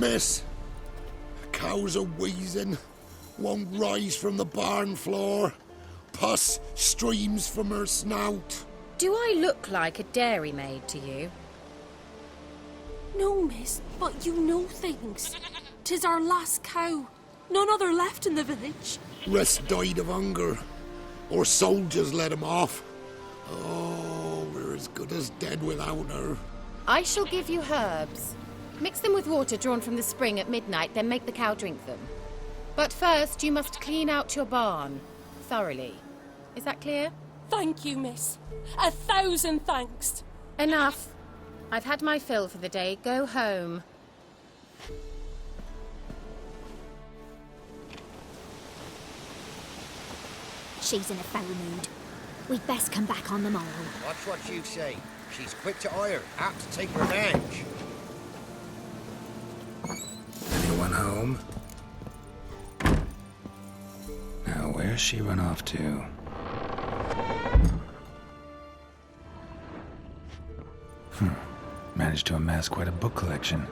miss. Cows are wheezing, won't rise from the barn floor. Pus streams from her snout. Do I look like a dairymaid to you? No, miss, but you know things. 'Tis our last cow. None other left in the village. Rest died of hunger, or soldiers let him off. Oh, we're as good as dead without her. I shall give you herbs. Mix them with water drawn from the spring at midnight, then make the cow drink them. But first, you must clean out your barn. Thoroughly. Is that clear? Thank you, miss. 1,000 thanks. Enough. I've had my fill for the day. Go home. She's in a foul mood. We'd best come back on the morrow. Watch what you say. She's quick to ire, apt to take revenge. Anyone home? Now, where's she run off to? Managed to amass quite a book collection.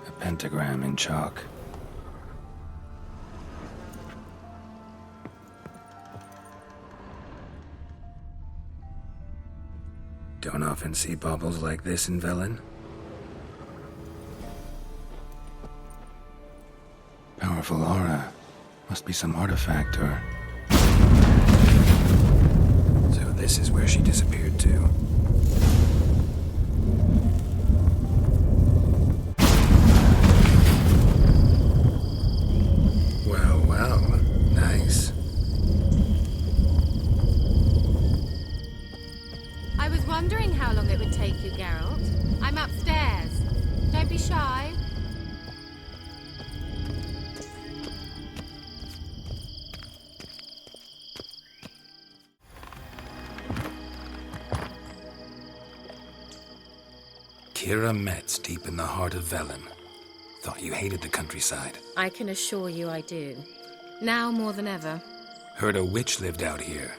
A pentagram in chalk. Don't often see baubles like this in Velen. Powerful aura. Must be some artifact or... So this is where she disappeared to. Well, well. Nice. I was wondering how long it would take you, Geralt. I'm upstairs. Don't be shy. Kira Metz, deep in the heart of Velen. Thought you hated the countryside. I can assure you I do. Now more than ever. Heard a witch lived out here.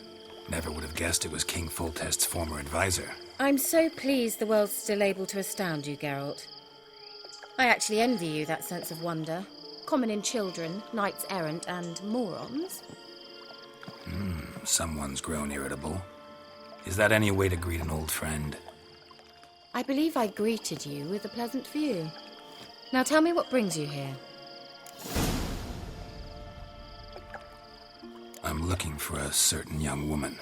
Never would have guessed it was King Foltest's former advisor. I'm so pleased the world's still able to astound you, Geralt. I actually envy you that sense of wonder. Common in children, knights-errant, and morons. Someone's grown irritable. Is that any way to greet an old friend? I believe I greeted you with a pleasant view. Now tell me what brings you here. I'm looking for a certain young woman.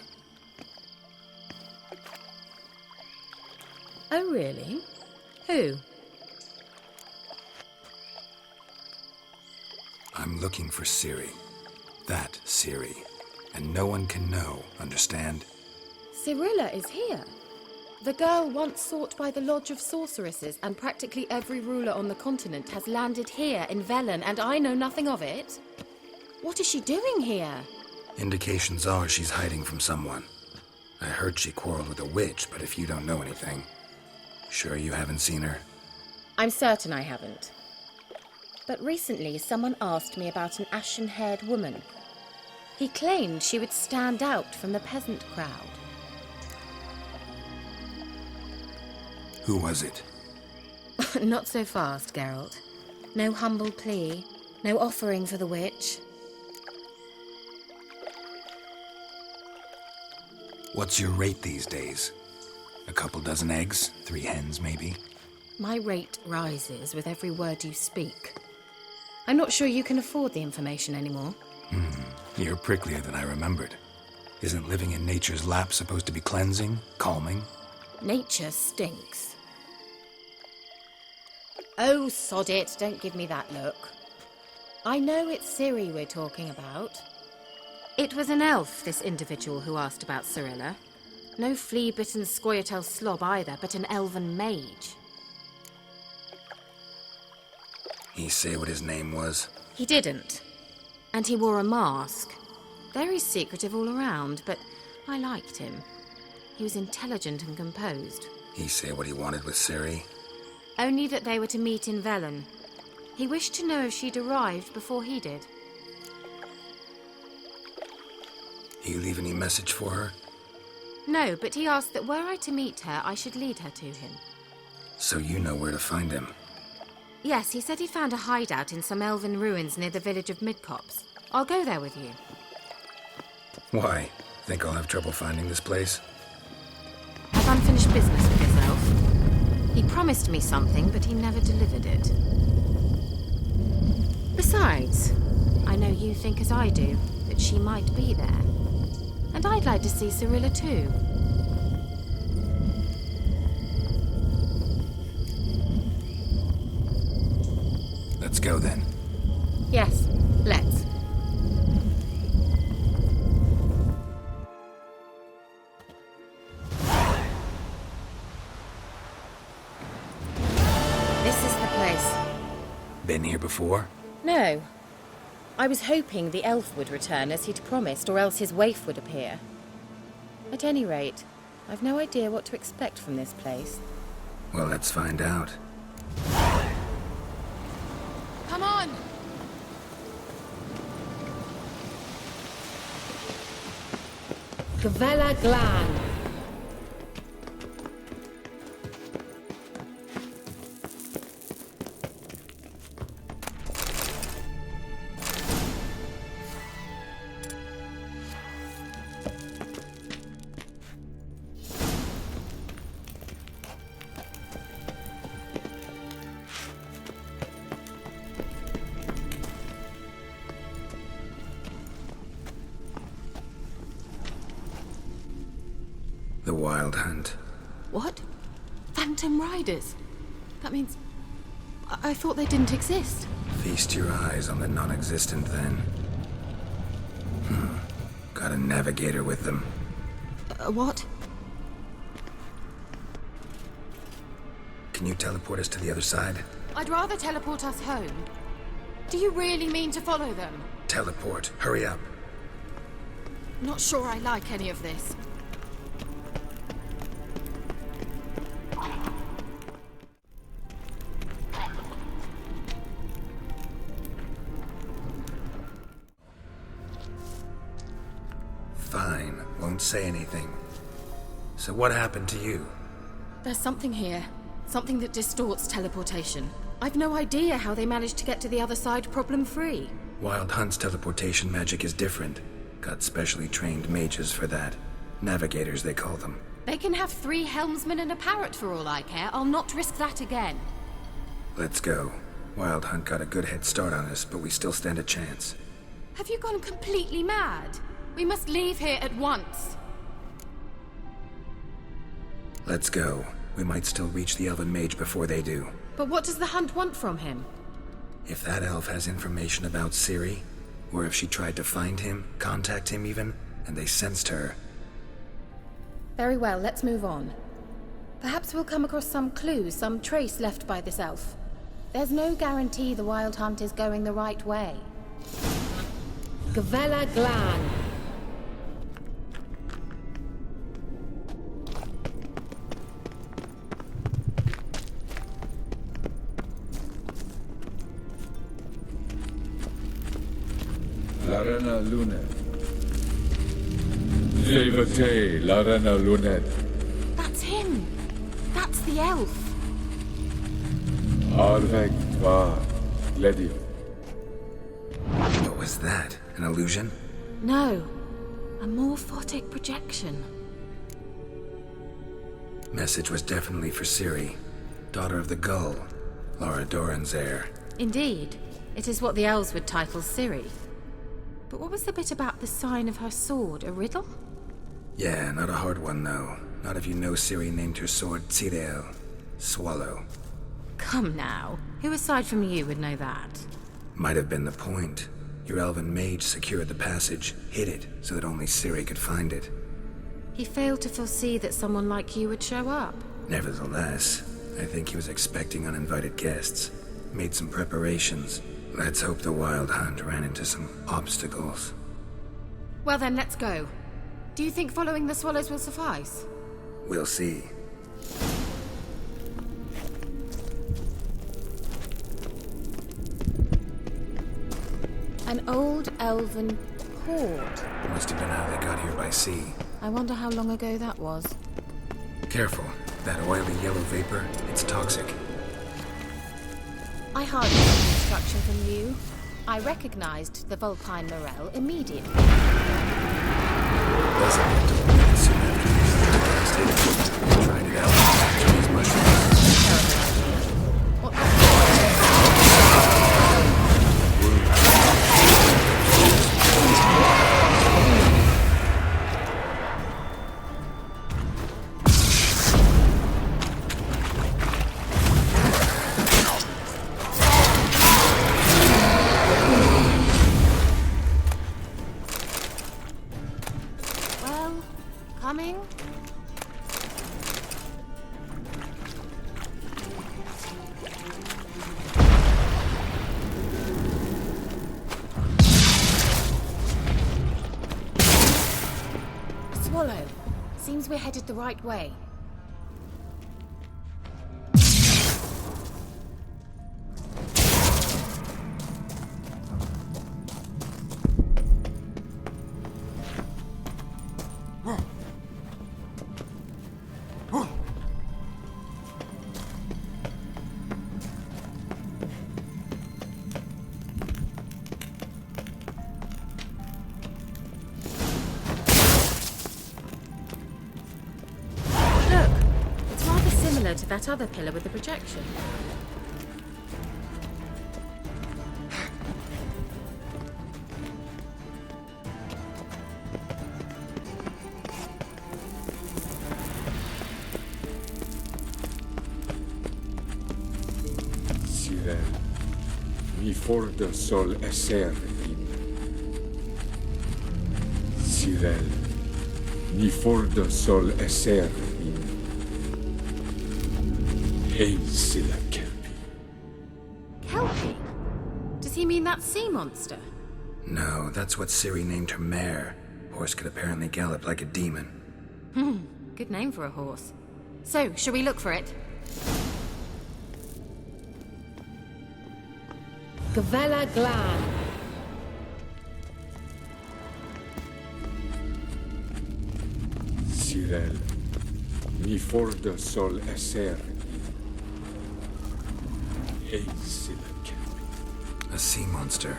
Oh, really? Who? I'm looking for Ciri. That Ciri. And no one can know, understand? Cirilla is here. The girl once sought by the Lodge of Sorceresses, and practically every ruler on the continent has landed here in Velen, and I know nothing of it. What is she doing here? Indications are she's hiding from someone. I heard she quarreled with a witch, but if you don't know anything, sure you haven't seen her? I'm certain I haven't. But recently someone asked me about an ashen-haired woman. He claimed she would stand out from the peasant crowd. Who was it? Not so fast, Geralt. No humble plea, no offering for the witch. What's your rate these days? A couple dozen eggs? 3 hens, maybe? My rate rises with every word you speak. I'm not sure you can afford the information anymore. You're pricklier than I remembered. Isn't living in nature's lap supposed to be cleansing, calming? Nature stinks. Oh, sod it, don't give me that look. I know it's Ciri we're talking about. It was an elf, this individual who asked about Cirilla. No flea-bitten Scoia'tael slob either, but an elven mage. He say what his name was? He didn't. And he wore a mask. Very secretive all around, but I liked him. He was intelligent and composed. He say what he wanted with Ciri? Only that they were to meet in Velen. He wished to know if she'd arrived before he did. You leave any message for her? No, but he asked that were I to meet her, I should lead her to him. So you know where to find him. Yes, he said he found a hideout in some elven ruins near the village of Midcopse. I'll go there with you. Why? Think I'll have trouble finding this place? I've unfinished business with this elf. He promised me something, but he never delivered it. Besides, I know you think as I do, that she might be there. And I'd like to see Cyrilla too. Let's go then. Yes, let's. This is the place. Been here before? No. I was hoping the elf would return as he'd promised, or else his waif would appear. At any rate, I've no idea what to expect from this place. Well, let's find out. Come on! Gavella Glan. The Wild Hunt. What? Phantom Riders? That means... I thought they didn't exist. Feast your eyes on the non-existent then. Got a navigator with them. What? Can you teleport us to the other side? I'd rather teleport us home. Do you really mean to follow them? Teleport. Hurry up. Not sure I like any of this. Fine. Won't say anything. So what happened to you? There's something here. Something that distorts teleportation. I've no idea how they managed to get to the other side problem-free. Wild Hunt's teleportation magic is different. Got specially trained mages for that. Navigators, they call them. They can have 3 helmsmen and a parrot for all I care. I'll not risk that again. Let's go. Wild Hunt got a good head start on us, but we still stand a chance. Have you gone completely mad? We must leave here at once. Let's go. We might still reach the Elven Mage before they do. But what does the hunt want from him? If that elf has information about Ciri, or if she tried to find him, contact him even, and they sensed her. Very well, let's move on. Perhaps we'll come across some clue, some trace left by this elf. There's no guarantee the Wild Hunt is going the right way. Gavella Glan. Larena Lunet. Levate, Larena Lunet. That's him. That's the elf. Arvek Tvar, Ledi. What was that? An illusion? No, a morphotic projection. Message was definitely for Ciri, daughter of the Gull, Lara Doran's heir. Indeed, it is what the elves would title Ciri. But what was the bit about the sign of her sword? A riddle? Yeah, not a hard one though. Not if you know Ciri named her sword Tirel, Swallow. Come now, who aside from you would know that? Might have been the point. Your elven mage secured the passage, hid it, so that only Ciri could find it. He failed to foresee that someone like you would show up. Nevertheless, I think he was expecting uninvited guests. Made some preparations. Let's hope the Wild Hunt ran into some obstacles. Well then, let's go. Do you think following the swallows will suffice? We'll see. An old elven port. Must have been how they got here by sea. I wonder how long ago that was. Careful. That oily yellow vapor, it's toxic. I hardly got an instruction from you. I recognized the Vulpine Morel immediately. Doesn't have to be soon after you tried it out. These mushrooms. Terrible idea. What the coming? Swallow. Seems we're headed the right way. To that other pillar with the projection. Sirel, mi forda sol esser in. Sirel, mi forda sol esser in. Hail Silla Kelpie. Kelpie? Does he mean that sea monster? No, that's what Ciri named her mare. Horse could apparently gallop like a demon. Good name for a horse. So, shall we look for it? Gavella Glan. Sirel, mi forda sol esser in. Hail Silla Kelpie. A sea monster.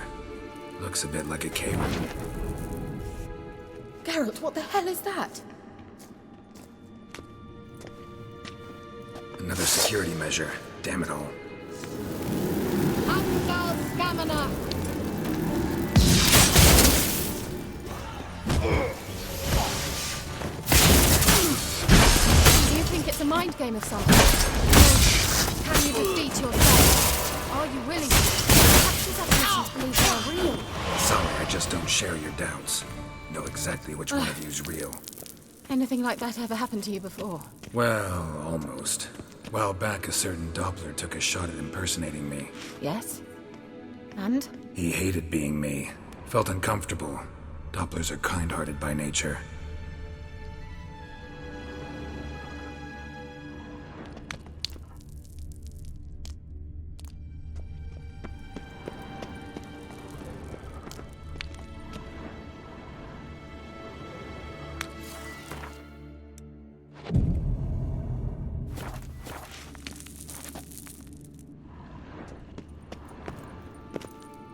Looks a bit like a cave. Geralt, what the hell is that? Another security measure. Damn it all. Angal Stamina! Do you think it's a mind game of something? Or can you defeat yourself? Are you willing to? Perhaps these apparitions believe they are real. Sorry, I just don't share your doubts. Know exactly which one of you's real. Anything like that ever happened to you before? Well, almost. A while back, a certain Doppler took a shot at impersonating me. Yes. And? He hated being me. Felt uncomfortable. Dopplers are kind-hearted by nature.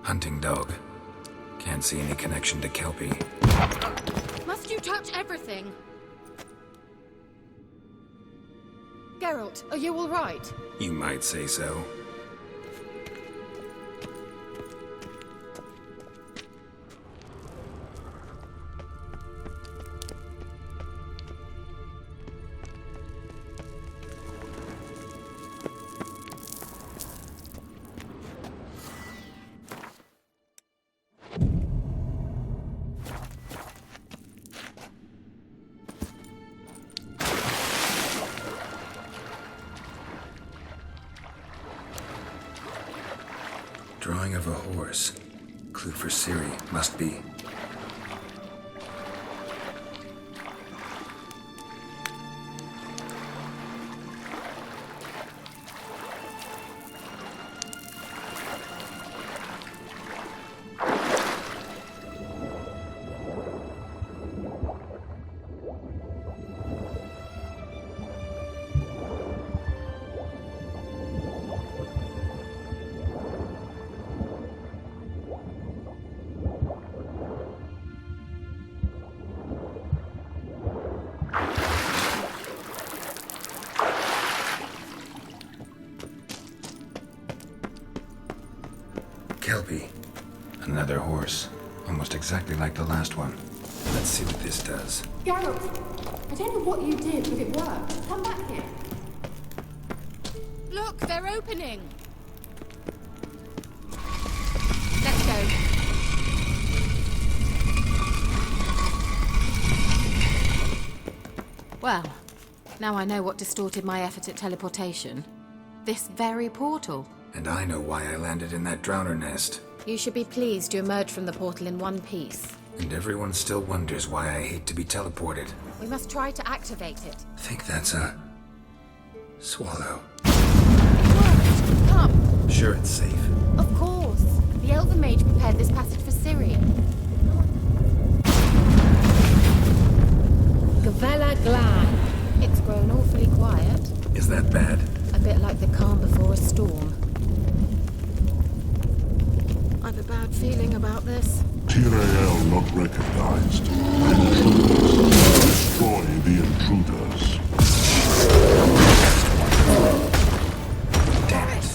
Hunting dog. Can't see any connection to Kelpie. Must you touch everything? Geralt, are you all right? You might say so. Drawing of a horse. Clue for Ciri, must be. harpy. Another horse. Almost exactly like the last one. Let's see what this does. Geralt, I don't know what you did, but it worked. Come back here. Look, they're opening. Let's go. Well, now I know what distorted my effort at teleportation. This very portal. And I know why I landed in that drowner nest. You should be pleased you emerged from the portal in one piece. And everyone still wonders why I hate to be teleported. We must try to activate it. Think that's a... swallow. It worked. Come. Sure it's safe. Of course. The Elven Mage prepared this passage for Ciri. Gavella Glan. It's grown awfully quiet. Is that bad? A bit like the calm before a storm. I've a bad feeling about this. Tyrael not recognized. Intruders. Destroy the intruders. Damn it.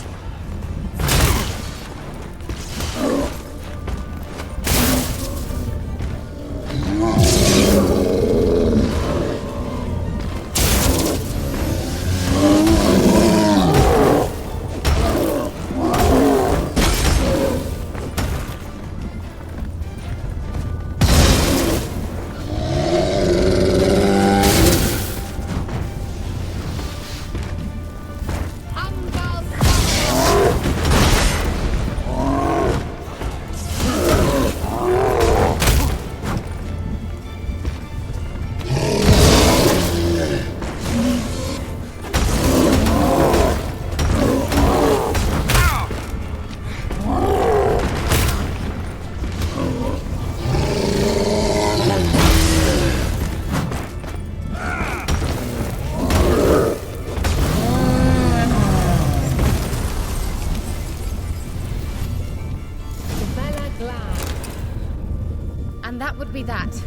And that would be that.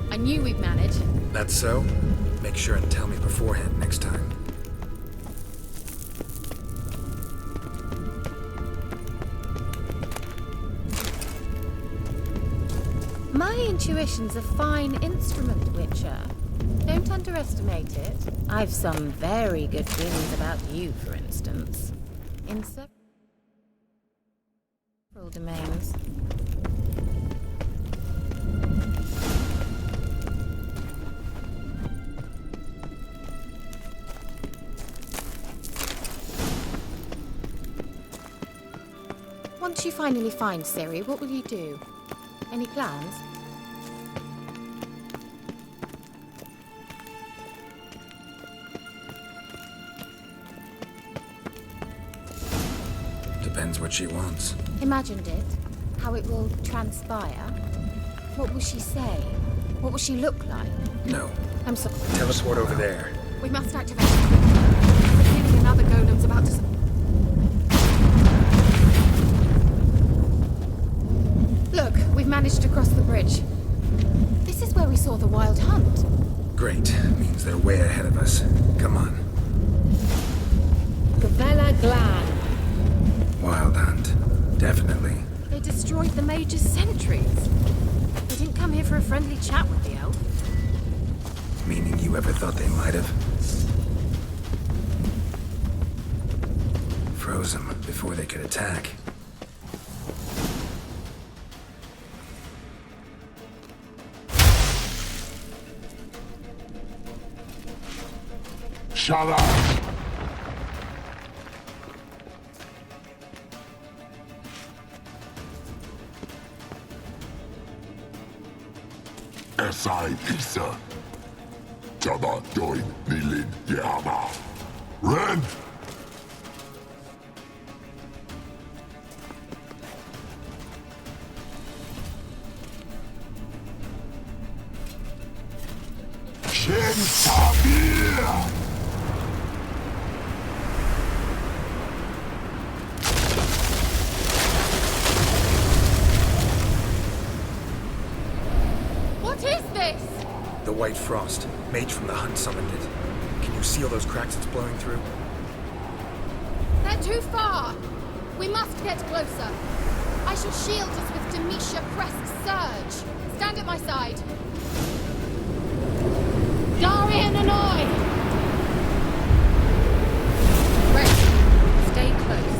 I knew we'd manage. That's so? Make sure and tell me beforehand next time. My intuition's a fine instrument, Witcher. Don't underestimate it. I've some very good feelings about you, for instance. In several domains. Once you finally find Ciri, what will you do? Any plans? Depends what she wants. Imagined it. How it will transpire. What will she say? What will she look like? No. I'm sorry. Teleport over there. We must activate it. The feeling another golem's about to... Look, we've managed to cross the bridge. This is where we saw the wild hunt. Great. Means they're way ahead of us. Come on. Gavella Glan. Wild hunt. Definitely. They destroyed the Mage's sentries. They didn't come here for a friendly chat with the elf. Meaning you ever thought they might have? Froze them before they could attack. Shut up! Esai Isa. Jabba Doin Nilin Yama. Ren! Shin Sabir! What is this? The White Frost. Mage from the hunt summoned it. Can you seal those cracks it's blowing through? They're too far. We must get closer. I shall shield us with Demetia Crest Surge. Stand at my side. Darian Annoy! Ready. Stay close.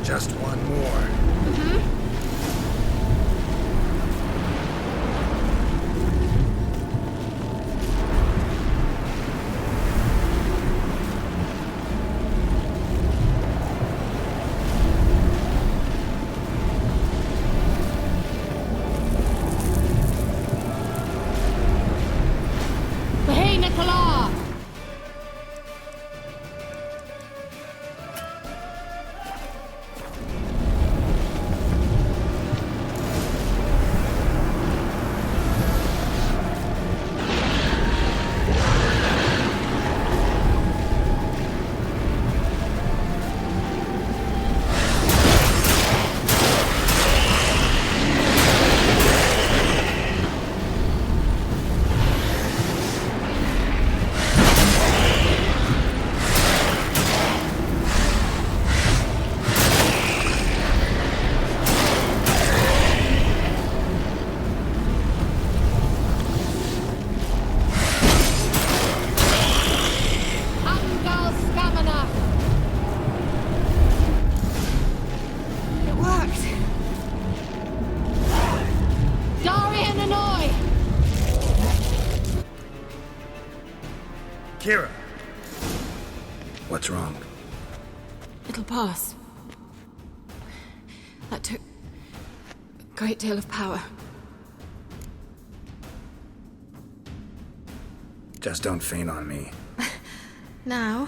Just one more. Hey, Nicola! Kira! What's wrong? It'll pass. That took a great deal of power. Just don't faint on me. Now,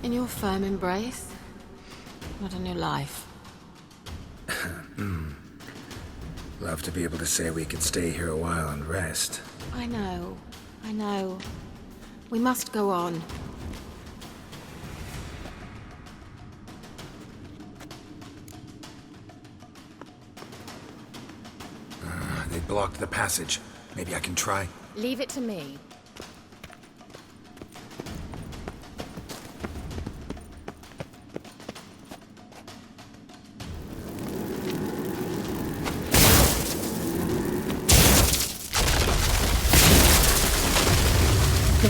in your firm embrace, what a new life. Love to be able to say we could stay here a while and rest. I know. We must go on. They blocked the passage. Maybe I can try. Leave it to me.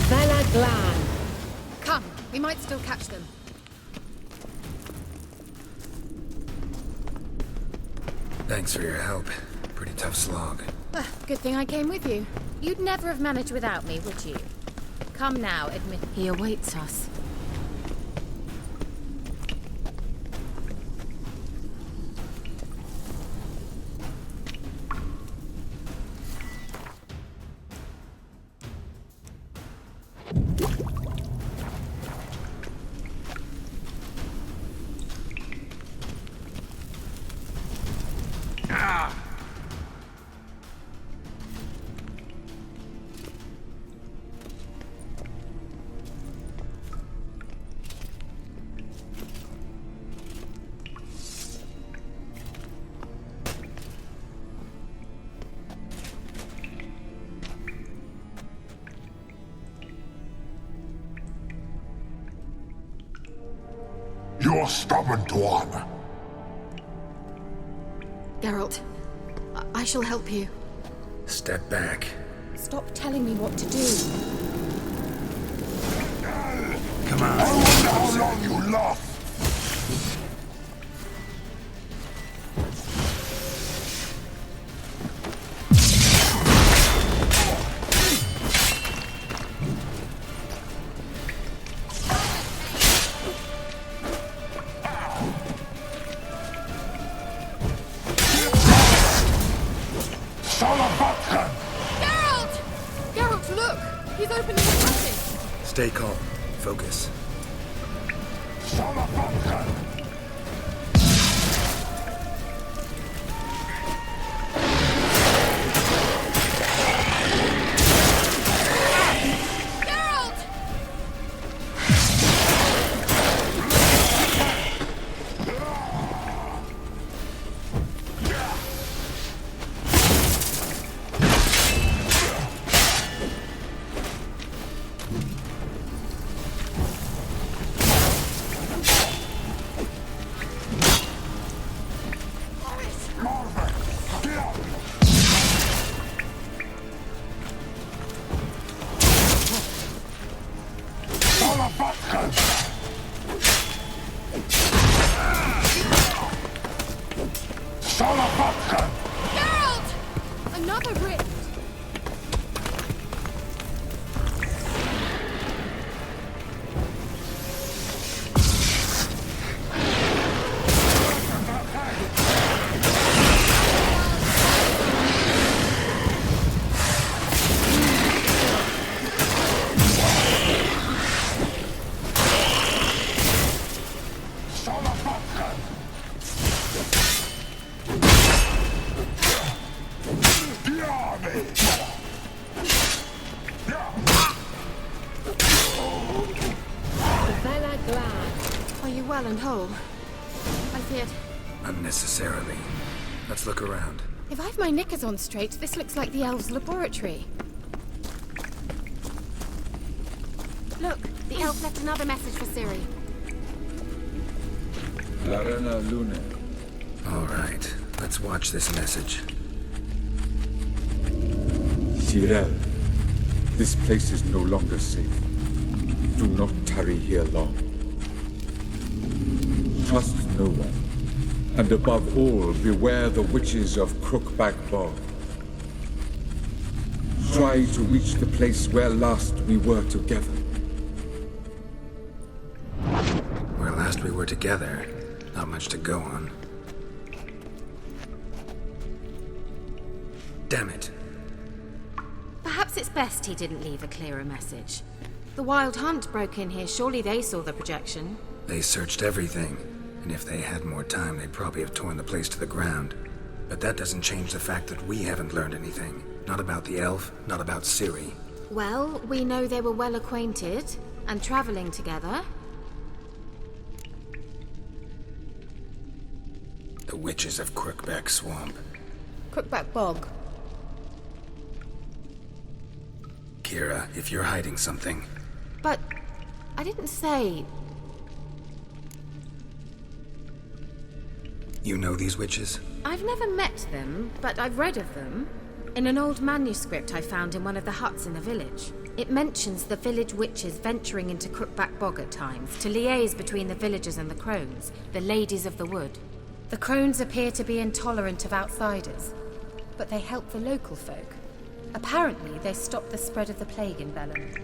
Vela Glan. Come, we might still catch them. Thanks for your help. Pretty tough slog. Good thing I came with you. You'd never have managed without me, would you? Come now, admit. He awaits us. You're stubborn, Tuan. Geralt, I shall help you. Step back. Stop telling me what to do. Come on. I wonder how long you last. Geralt! Geralt, look! He's opening the passage! Stay calm. Focus. Geralt! Geralt! Another rift! Are you well and whole? I feared... Unnecessarily. Let's look around. If I've my knickers on straight, this looks like the elves' laboratory. Look, the elf left another message for Ciri. Larena Lune. All right. Let's watch this message. Tyrell, this place is no longer safe. Do not tarry here long. Trust no one. And above all, beware the witches of Crookback Bog. Try to reach the place where last we were together. Where last we were together, not much to go on. Damn it. Perhaps it's best he didn't leave a clearer message. The Wild Hunt broke in here. Surely they saw the projection. They searched everything, and if they had more time, they'd probably have torn the place to the ground. But that doesn't change the fact that we haven't learned anything. Not about the elf, not about Ciri. Well, we know they were well acquainted and traveling together. The witches of Crookback Swamp. Crookback Bog. Kira, if you're hiding something... But I didn't say... You know these witches? I've never met them, but I've read of them. In an old manuscript I found in one of the huts in the village. It mentions the village witches venturing into Crookback Bog at times to liaise between the villagers and the crones, the ladies of the wood. The crones appear to be intolerant of outsiders. but they help the local folk. Apparently, they stopped the spread of the plague in Velen.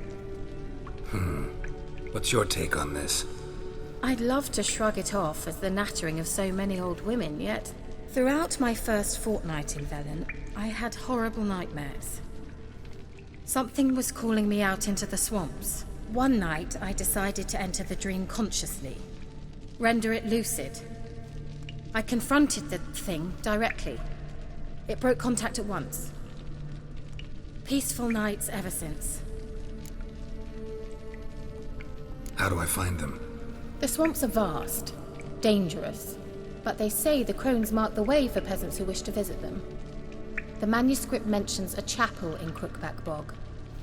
What's your take on this? I'd love to shrug it off as the nattering of so many old women, yet throughout my first fortnight in Velen, I had horrible nightmares. Something was calling me out into the swamps. One night, I decided to enter the dream consciously, render it lucid. I confronted the thing directly. It broke contact at once. Peaceful nights ever since. How do I find them? The swamps are vast, dangerous, but they say the crones mark the way for peasants who wish to visit them. The manuscript mentions a chapel in Crookback Bog,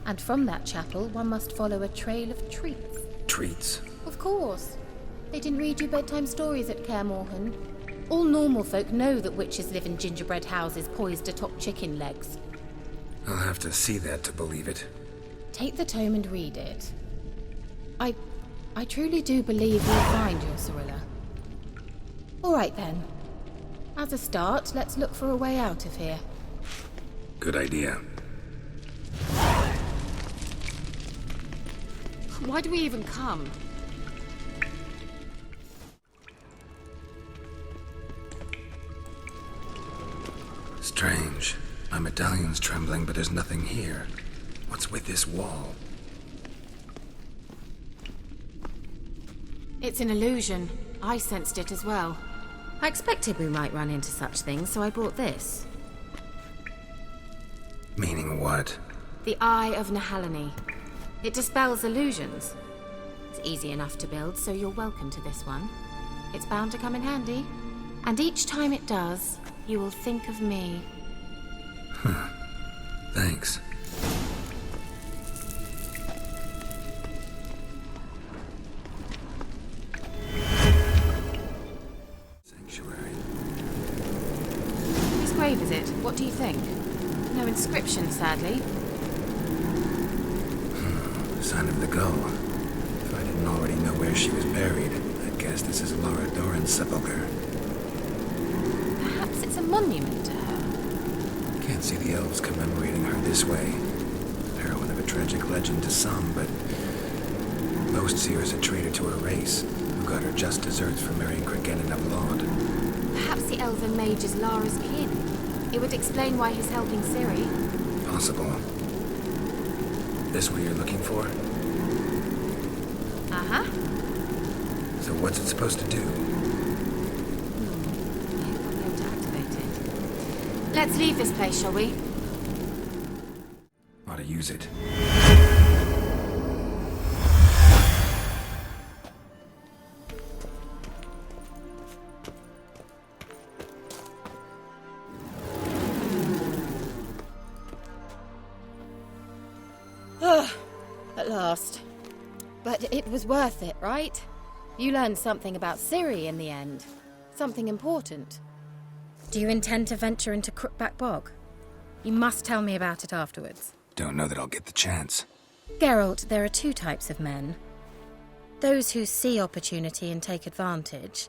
and from that chapel one must follow a trail of treats. Treats? Of course. They didn't read you bedtime stories at Kaer Morhen. All normal folk know that witches live in gingerbread houses poised atop chicken legs. I'll have to see that to believe it. Take the tome and read it. I truly do believe you'll find your Cyrilla. All right then. As a start, let's look for a way out of here. Good idea. Why do we even come? Strange. My medallion's trembling, but there's nothing here. What's with this wall? It's an illusion. I sensed it as well. I expected we might run into such things, so I brought this. Meaning what? The Eye of Nahalani. It dispels illusions. It's easy enough to build, so you're welcome to this one. It's bound to come in handy. And each time it does, you will think of me. Thanks. Sanctuary. Whose grave is it? What do you think? No inscription, sadly. Sign of the gull. If I didn't already know where she was buried, I'd guess this is Laura Doran's sepulcher. Perhaps it's a monument to her. Can't see the elves commemorating her this way. Heroine of a tragic legend to some, but most see her as a traitor to her race, who got her just desserts for marrying Cregennan of Laud. Perhaps the elven mage is Lara's kin. It would explain why he's helping Ciri. Possible. This what you're looking for? Uh-huh. So what's it supposed to do? I hope I'll be able to activate it. Let's leave this place, shall we? Ought to use it. At last. But it was worth it, right? You learned something about Ciri in the end. Something important. Do you intend to venture into Crookback Bog? You must tell me about it afterwards. Don't know that I'll get the chance. Geralt, there are two types of men. Those who see opportunity and take advantage,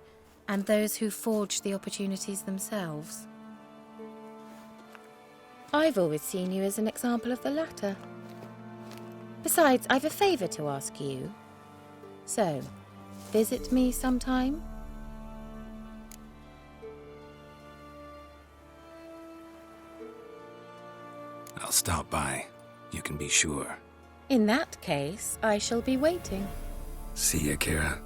and those who forge the opportunities themselves. I've always seen you as an example of the latter. Besides, I've a favor to ask you. So, visit me sometime? I'll stop by. You can be sure. In that case, I shall be waiting. See ya, Kira.